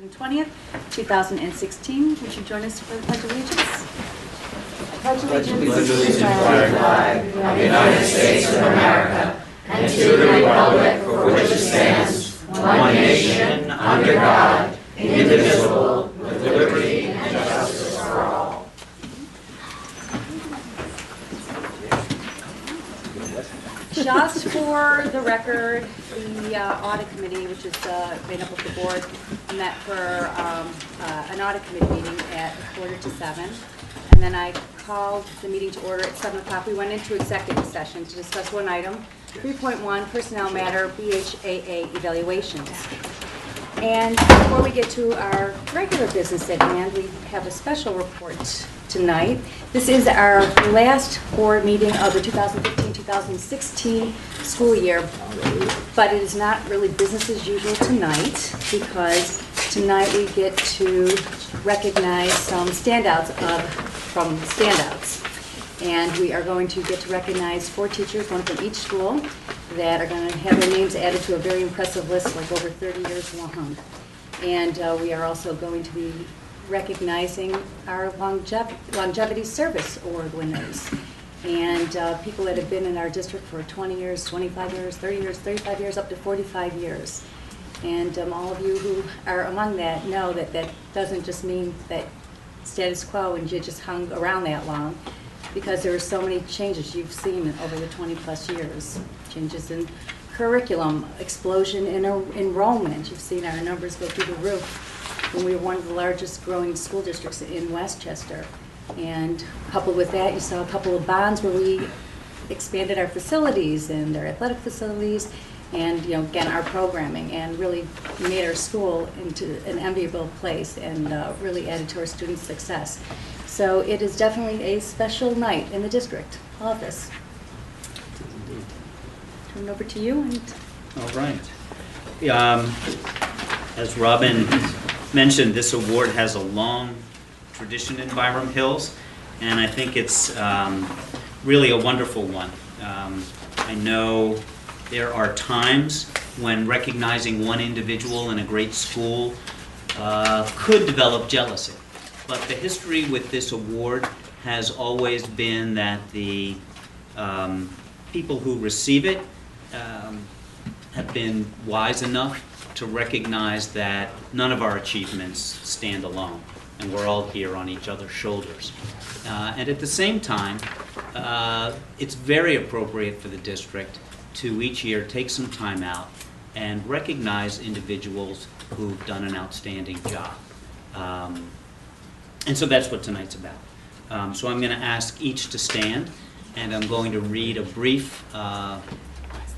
June 20th, 2016. Would you join us for the Pledge of Allegiance? Pledge allegiance to the flag of the United States of America and to the republic for which it stands, one nation, under God, indivisible, with liberty and justice for all. Just for the record, the audit committee, which is made up of the board, met for an audit committee meeting at 6:45, and then I called the meeting to order at 7 o'clock. We went into executive session to discuss one item, 3.1 personnel matter, BHAA evaluations. And before we get to our regular business at hand, we have a special report tonight. This is our last board meeting of the 2015-2016 school year, but it is not really business as usual tonight, because tonight we get to recognize some standouts from standouts. And we are going to get to recognize 4 teachers, one from each school, that are going to have their names added to a very impressive list, like over 30 years long. And we are also going to be recognizing our longevity service award winners, and people that have been in our district for 20 years, 25 years, 30 years, 35 years, up to 45 years. And all of you who are among that know that that doesn't just mean that status quo and you just hung around that long, because there are so many changes you've seen over the 20-plus years. Changes in curriculum, explosion in enrollment. You've seen our numbers go through the roof when we were one of the largest growing school districts in Westchester. And coupled with that, you saw a couple of bonds where we expanded our facilities and our athletic facilities, and again, our programming, and really made our school into an enviable place, and really added to our students' success. So it is definitely a special night in the district office. Turn it over to you. All right. As Robin mentioned, this award has a long tradition in Byram Hills, and I think it's really a wonderful one. I know there are times when recognizing one individual in a great school could develop jealousy, but the history with this award has always been that the people who receive it have been wise enough to recognize that none of our achievements stand alone, and we're all here on each other's shoulders. And at the same time, it's very appropriate for the district to each year take some time out and recognize individuals who've done an outstanding job. And so that's what tonight's about. So I'm going to ask each to stand, and I'm going to read a brief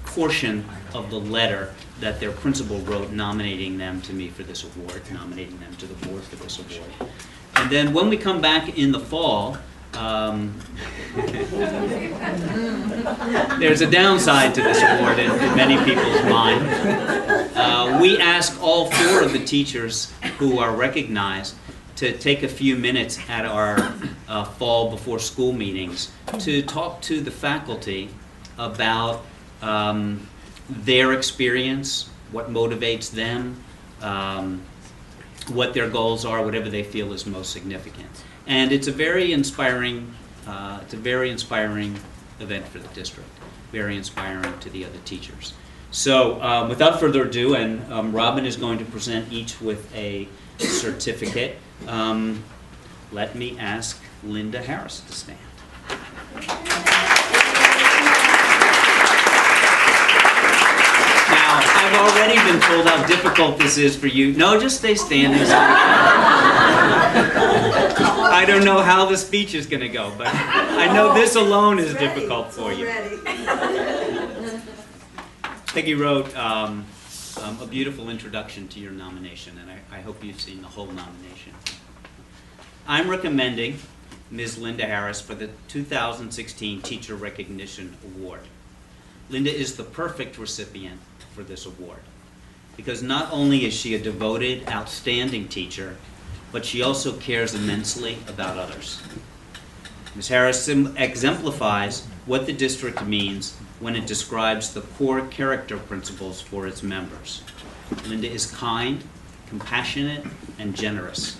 portion of the letter that their principal wrote nominating them to me for this award, nominating them to the board for this award. And then when we come back in the fall, there's a downside to this award in many people's mind. We ask all 4 of the teachers who are recognized to take a few minutes at our fall before school meetings to talk to the faculty about their experience, what motivates them, what their goals are, whatever they feel is most significant. And it's a very inspiring, event for the district, very inspiring to the other teachers. So without further ado, and Robin is going to present each with a certificate, let me ask Linda Harris to stand. I've already been told how difficult this is for you. No, just stay standing. I don't know how the speech is going to go, but I know this alone is difficult for you. Peggy wrote a beautiful introduction to your nomination, and I hope you've seen the whole nomination. I'm recommending Ms. Linda Harris for the 2016 Teacher Recognition Award. Linda is the perfect recipient for this award, because not only is she a devoted, outstanding teacher, but she also cares immensely about others. Ms. Harris exemplifies what the district means when it describes the core character principles for its members. Linda is kind, compassionate, and generous.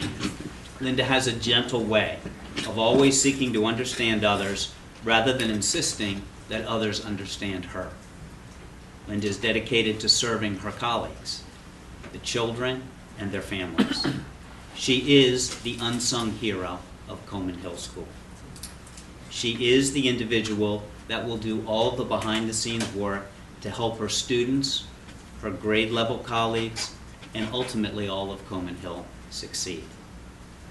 Linda has a gentle way of always seeking to understand others rather than insisting that others understand her. Linda is dedicated to serving her colleagues, the children, and their families. She is the unsung hero of Coleman Hill School. She is the individual that will do all the behind-the-scenes work to help her students, her grade-level colleagues, and ultimately all of Coleman Hill succeed.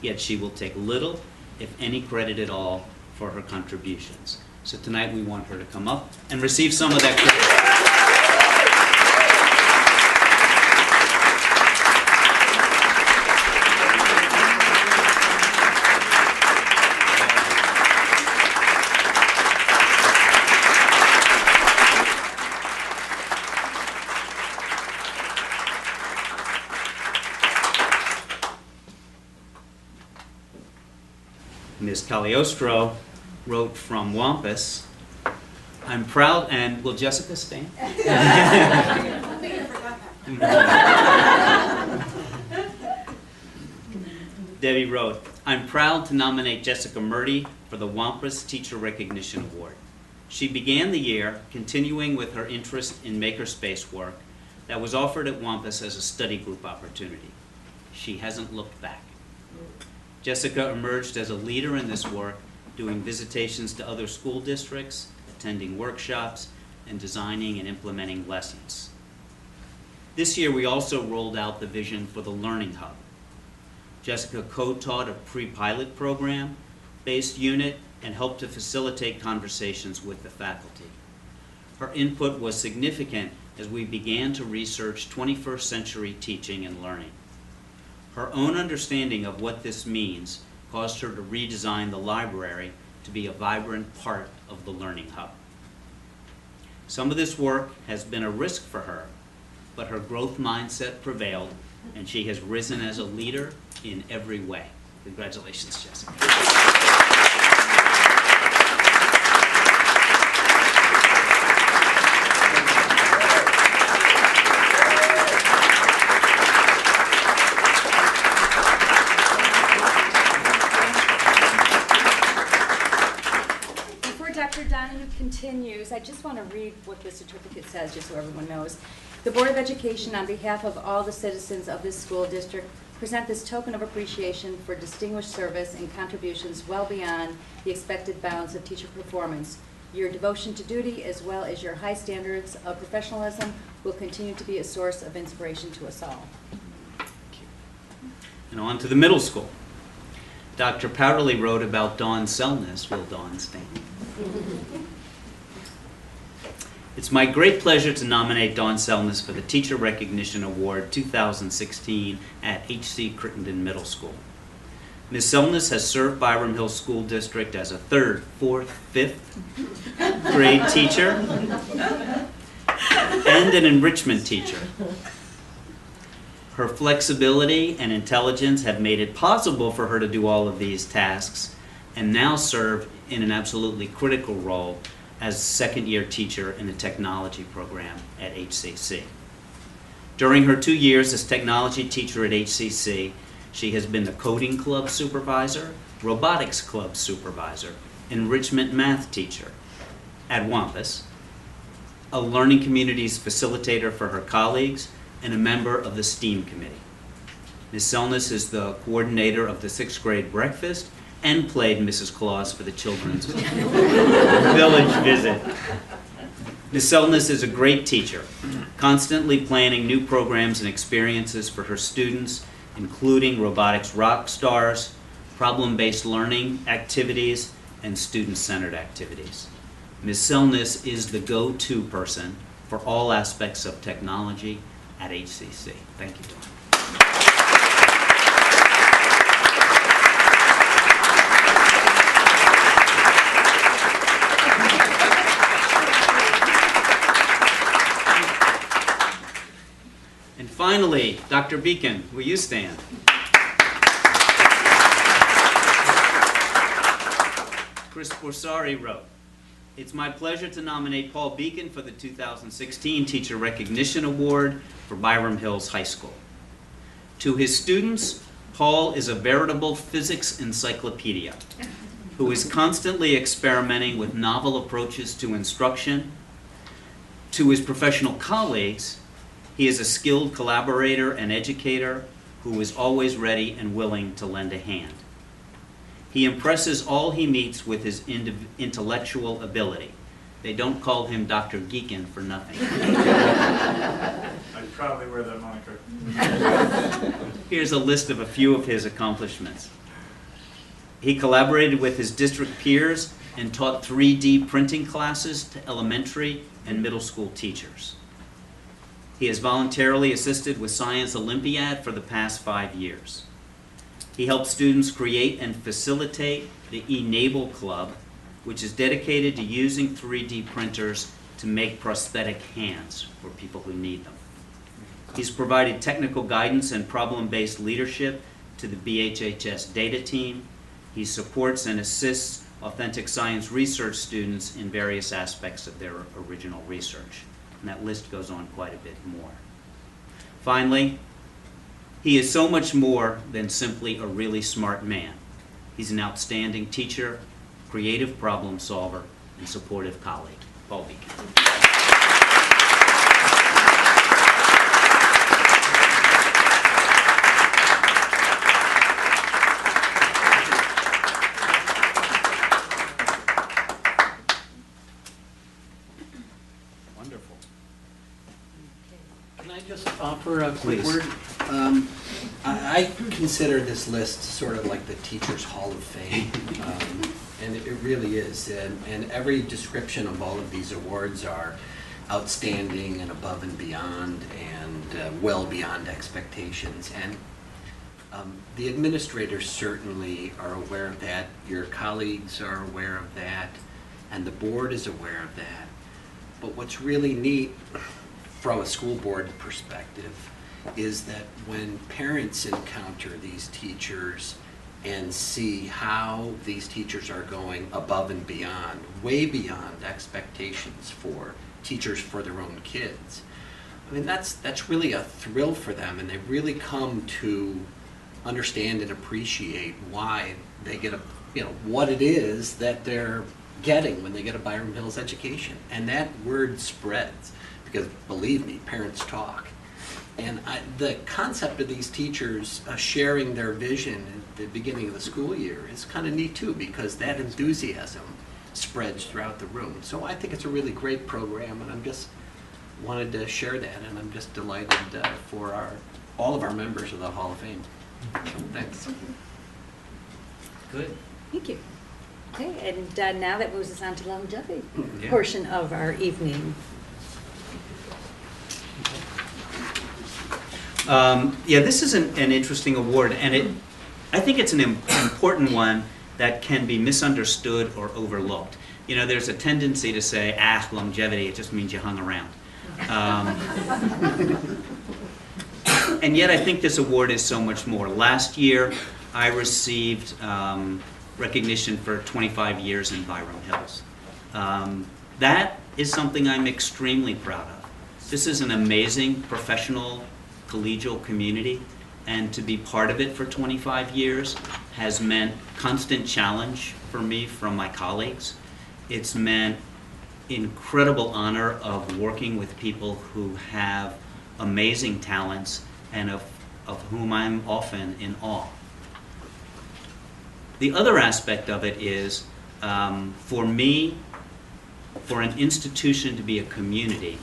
Yet she will take little, if any credit at all, for her contributions. So tonight we want her to come up and receive some of that credit. Ms. Cagliostro wrote from Wampus, "I'm proud," and will Jessica stand? Debbie wrote, "I'm proud to nominate Jessica Murdy for the Wampus Teacher Recognition Award. She began the year continuing with her interest in makerspace work that was offered at Wampus as a study group opportunity. She hasn't looked back. Jessica emerged as a leader in this work, doing visitations to other school districts, attending workshops, and designing and implementing lessons. This year, we also rolled out the vision for the Learning Hub. Jessica co-taught a pre-pilot program-based unit and helped to facilitate conversations with the faculty. Her input was significant as we began to research 21st century teaching and learning. Her own understanding of what this means caused her to redesign the library to be a vibrant part of the Learning Hub. Some of this work has been a risk for her, but her growth mindset prevailed, and she has risen as a leader in every way." Congratulations, Jessica. Continues, I just want to read what the certificate says, just so everyone knows. The Board of Education, on behalf of all the citizens of this school district, present this token of appreciation for distinguished service and contributions well beyond the expected bounds of teacher performance. Your devotion to duty, as well as your high standards of professionalism, will continue to be a source of inspiration to us all. And on to the middle school. Dr. Powderly wrote about Dawn Selness. Will Dawn stand? It's my great pleasure to nominate Dawn Selness for the Teacher Recognition Award 2016 at H.C. Crittenden Middle School. Ms. Selness has served Byram Hill School District as a 3rd, 4th, 5th grade teacher and an enrichment teacher. Her flexibility and intelligence have made it possible for her to do all of these tasks and now serve in an absolutely critical role as second-year teacher in the technology program at HCC. During her 2 years as technology teacher at HCC, she has been the coding club supervisor, robotics club supervisor, enrichment math teacher at Wampus, a learning communities facilitator for her colleagues, and a member of the STEAM committee. Ms. Selness is the coordinator of the 6th grade breakfast and played Mrs. Claus for the children's village visit. Ms. Selness is a great teacher, constantly planning new programs and experiences for her students, including robotics rock stars, problem-based learning activities, and student-centered activities. Ms. Selness is the go-to person for all aspects of technology at HCC. Thank you, Dawn. And finally, Dr. Beacon, will you stand? Chris Borsari wrote, "It's my pleasure to nominate Paul Beacon for the 2016 Teacher Recognition Award for Byram Hills High School. To his students, Paul is a veritable physics encyclopedia who is constantly experimenting with novel approaches to instruction. To his professional colleagues, he is a skilled collaborator and educator who is always ready and willing to lend a hand. He impresses all he meets with his intellectual ability. They don't call him Dr. Geekin for nothing. I'd probably wear that moniker. Here's a list of a few of his accomplishments. He collaborated with his district peers and taught 3D printing classes to elementary and middle school teachers. He has voluntarily assisted with Science Olympiad for the past 5 years. He helped students create and facilitate the eNavel Club, which is dedicated to using 3D printers to make prosthetic hands for people who need them. He's provided technical guidance and problem-based leadership to the BHHS data team. He supports and assists authentic science research students in various aspects of their original research. And that list goes on quite a bit more. Finally, he is so much more than simply a really smart man. He's an outstanding teacher, creative problem solver, and supportive colleague. Paul Beacon. Wonderful. Can I just offer a quick Please. word? I consider this list sort of like the Teachers Hall of Fame, and it really is. And every description of all of these awards are outstanding and above and beyond and well beyond expectations. And the administrators certainly are aware of that. Your colleagues are aware of that, and the board is aware of that. But what's really neat from a school board perspective is that when parents encounter these teachers and see how these teachers are going above and beyond, way beyond expectations for teachers for their own kids, I mean, that's really a thrill for them, and they really come to understand and appreciate why they get what it is that they're getting when they get a Byram Hills education. And that word spreads, because believe me, parents talk. And the concept of these teachers sharing their vision at the beginning of the school year is kind of neat too, because that enthusiasm spreads throughout the room. So I think it's a really great program, and I'm just wanted to share that, and I'm just delighted for all of our members of the Hall of Fame. So thanks. Good. Thank you. Okay, and now that moves us on to the longevity Yeah. portion of our evening. Yeah, this is an interesting award, and I think it's an important one that can be misunderstood or overlooked. You know, there's a tendency to say, longevity, it just means you hung around. And yet I think this award is so much more. Last year, I received recognition for 25 years in Byram Hills. That is something I'm extremely proud of. This is an amazing professional collegial community, and to be part of it for 25 years has meant constant challenge for me from my colleagues. It's meant incredible honor of working with people who have amazing talents and of whom I'm often in awe. The other aspect of it is, for me, for an institution to be a community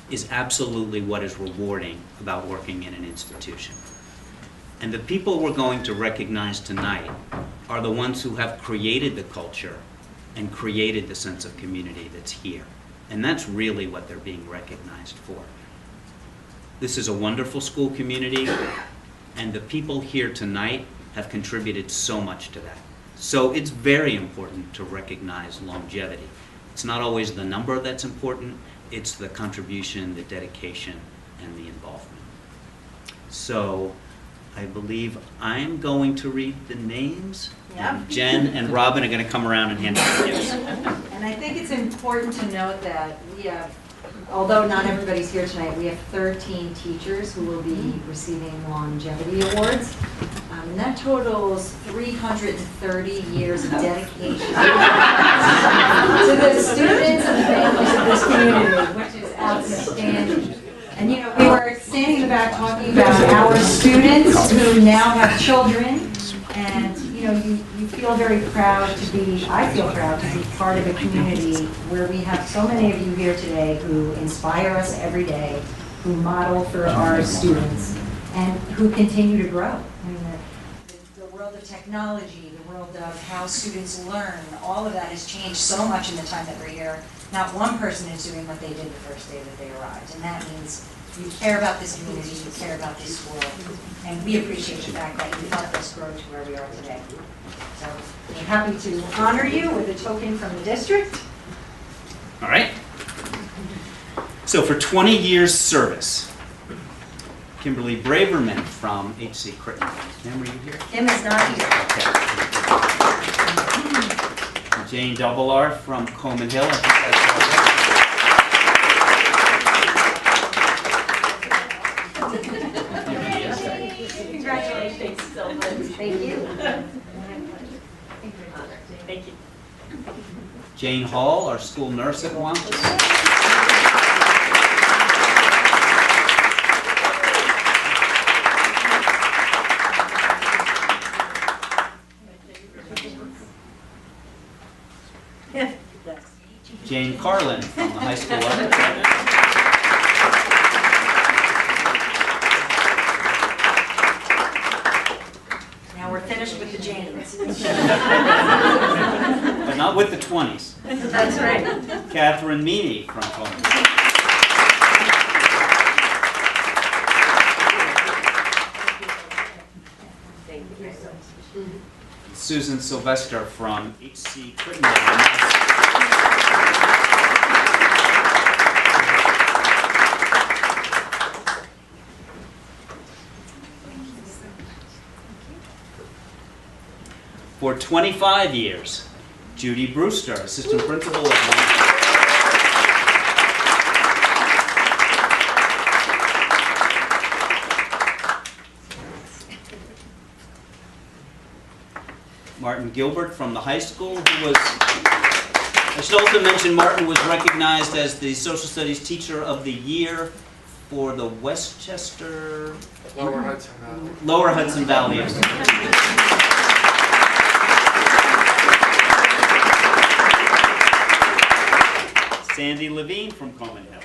is absolutely what is rewarding about working in an institution. And the people we're going to recognize tonight are the ones who have created the culture and created the sense of community that's here. And that's really what they're being recognized for. This is a wonderful school community, and the people here tonight have contributed so much to that. So it's very important to recognize longevity. It's not always the number that's important, it's the contribution, the dedication, and the involvement. So I believe I'm going to read the names. Yep. And Jen and Robin are going to come around and hand out the gifts. And I think it's important to note that we have although not everybody's here tonight, we have 13 teachers who will be receiving longevity awards. And that totals 330 years of dedication to the students and the families of this community, which is outstanding. And you know, we were standing in the back talking about our students who now have children, and you know, you feel very proud to be, I feel proud to be part of a community where we have so many of you here today who inspire us every day, who model for our students, and who continue to grow. I mean, the world of technology, the world of how students learn, all of that has changed so much in the time that we're here. Not one person is doing what they did the first day that they arrived, and that means you care about this community, you care about this school, and we appreciate the fact that you helped us grow to where we are today. So I'm happy to honor you with a token from the district. All right. So for 20 years service, Kimberly Braverman from HC Crittenden. Kim, were you here? Kim is not here. Okay. Jane Doublear from Coleman Hill. Congratulations, Sylvan. Thank you. Thank you. Jane Hall, our school nurse at Wampus. Jane Carlin from the high school art department. Now we're finished with the Janes. But not with the 20s. That's right. Catherine Meany from Coleman. Susan Sylvester from HC Crittenden. For 25 years, Judy Brewster, assistant principal at Wampus. Martin Gilbert from the high school, who was, I should also mention Martin was recognized as the social studies teacher of the year for the Westchester, Lower Hudson Valley. Lower Hudson Valley. Sandy Levine from Coleman Hill.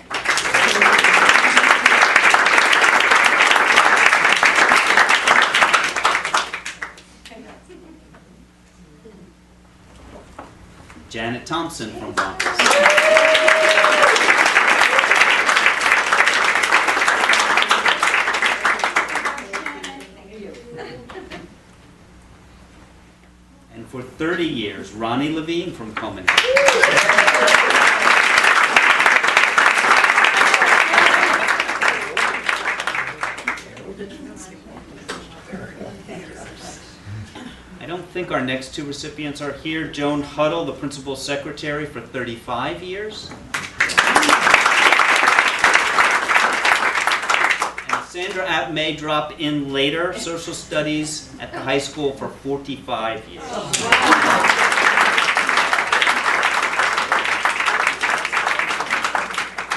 Janet Thompson from Wampus. And for 30 years, Ronnie Levine from Coleman Hill. I don't think our next two recipients are here. Joan Huddle, the principal secretary for 35 years. And Sandra App may drop in later, social studies at the high school for 45 years.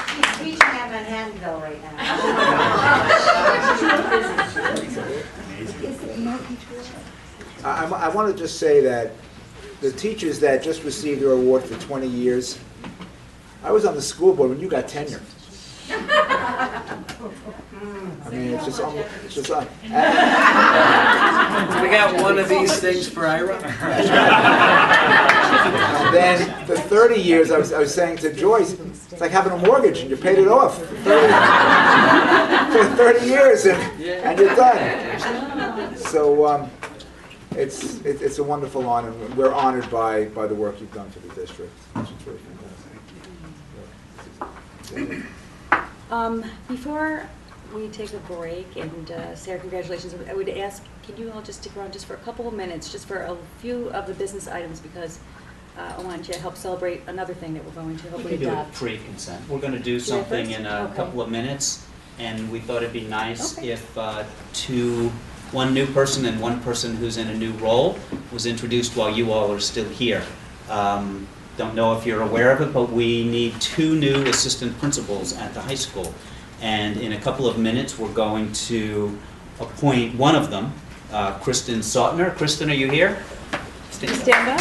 She's teaching at Manhattanville right now. I want to just say that the teachers that just received their award for 20 years, I was on the school board when you got tenure. I mean, it's just We got one of these things for Ira. And then the 30 years, I was saying to Joyce, it's like having a mortgage and you paid it off for 30 years and you're done. So it's a wonderful honor. We're honored by the work you've done for the district. It's really fantastic. Before we take a break and say our congratulations, I would ask, can you all just stick around just for a couple of minutes, just for a few of the business items, because I wanted to help celebrate another thing that we're going to We hopefully can do it adopt. pre-consent. We're going to do Do it something first? in a Okay. couple of minutes, and we thought it'd be nice Okay. if one new person and one person who's in a new role was introduced while you all are still here. Don't know if you're aware of it, but we need 2 new assistant principals at the high school. And in a couple of minutes, we're going to appoint one of them, Kristen Sautner. Kristen, are you here? Stand up.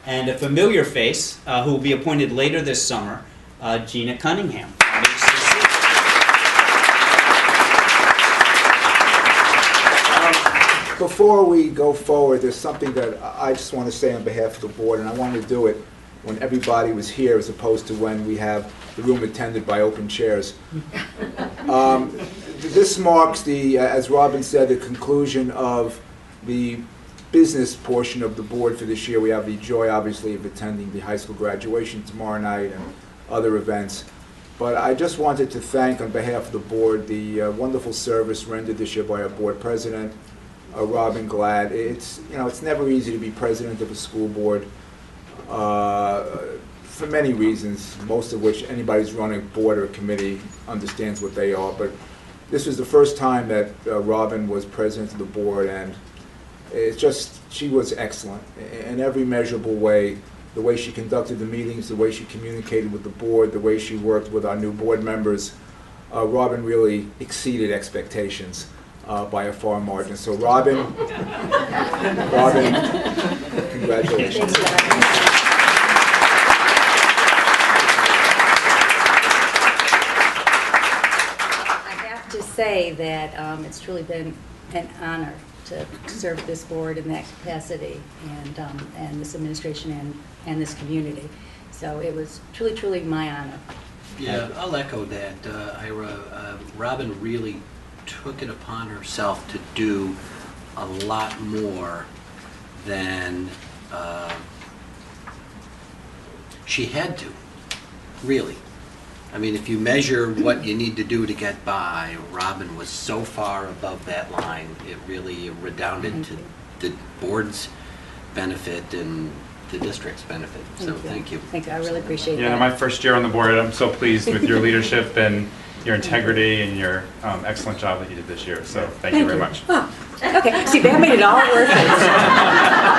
And a familiar face who will be appointed later this summer, Gina Cunningham. Before we go forward, there's something that I just want to say on behalf of the board, and I wanted to do it when everybody was here as opposed to when we have the room attended by open chairs. This marks the, as Robin said, the conclusion of the business portion of the board for this year. We have the joy, obviously, of attending the high school graduation tomorrow night and other events. But I just wanted to thank, on behalf of the board, the wonderful service rendered this year by our board president, Robin Glad. It's never easy to be president of a school board for many reasons, most of which anybody who's running a board or a committee understands what they are. But this was the first time that Robin was president of the board, and it's just, she was excellent in every measurable way. The way she conducted the meetings, the way she communicated with the board, the way she worked with our new board members. Robin really exceeded expectations by a far margin. So Robin, congratulations. I have to say that it's truly been an honor to serve this board in that capacity, and this administration and this community. So it was truly, truly my honor. Yeah, I'll echo that, Ira. Robin really took it upon herself to do a lot more than she had to, really. I mean, if you measure what you need to do to get by, Robin was so far above that line, it really redounded to the board's benefit and the district's benefit. So thank you. Thank you. I really appreciate that. Yeah, my first year on the board, I'm so pleased with your leadership and your integrity and your excellent job that you did this year. So thank you very much. Oh, okay. See, that made it all worth it.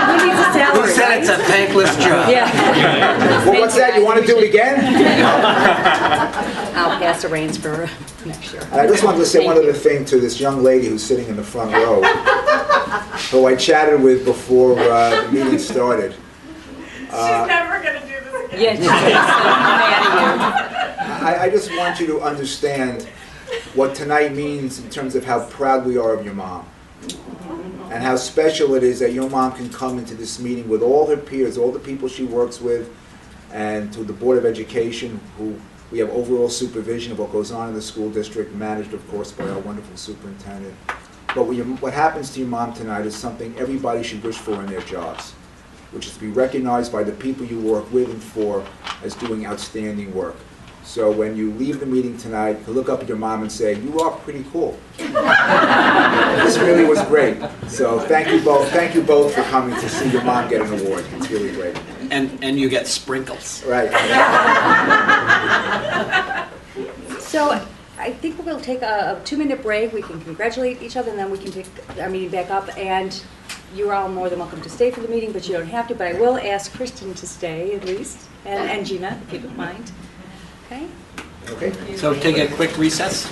Who needs a salary? Who said it's a thankless job? Yeah. Well, what's that? You want to do it again? I'll pass the reins for next year. And I just wanted to say one other thing to this young lady who's sitting in the front row, who I chatted with before the meeting started. She's never going to do this again. Yeah, she's so mad at I just want you to understand what tonight means in terms of how proud we are of your mom. And how special it is that your mom can come into this meeting with all her peers, all the people she works with, and to the Board of Education, who we have overall supervision of what goes on in the school district, managed, of course, by our wonderful superintendent. But what happens to your mom tonight is something everybody should wish for in their jobs, which is to be recognized by the people you work with and for as doing outstanding work. So when you leave the meeting tonight, you can look up at your mom and say, "You are pretty cool." This really was great. So thank you both for coming to see your mom get an award. It's really great. And you get sprinkles. Right. So I think we'll take a 2-minute break. We can congratulate each other, and then we can pick our meeting back up. And you're all more than welcome to stay for the meeting, but you don't have to. But I will ask Kristen to stay at least, and Gina, if you don't mind. Okay? Okay. So take a quick recess.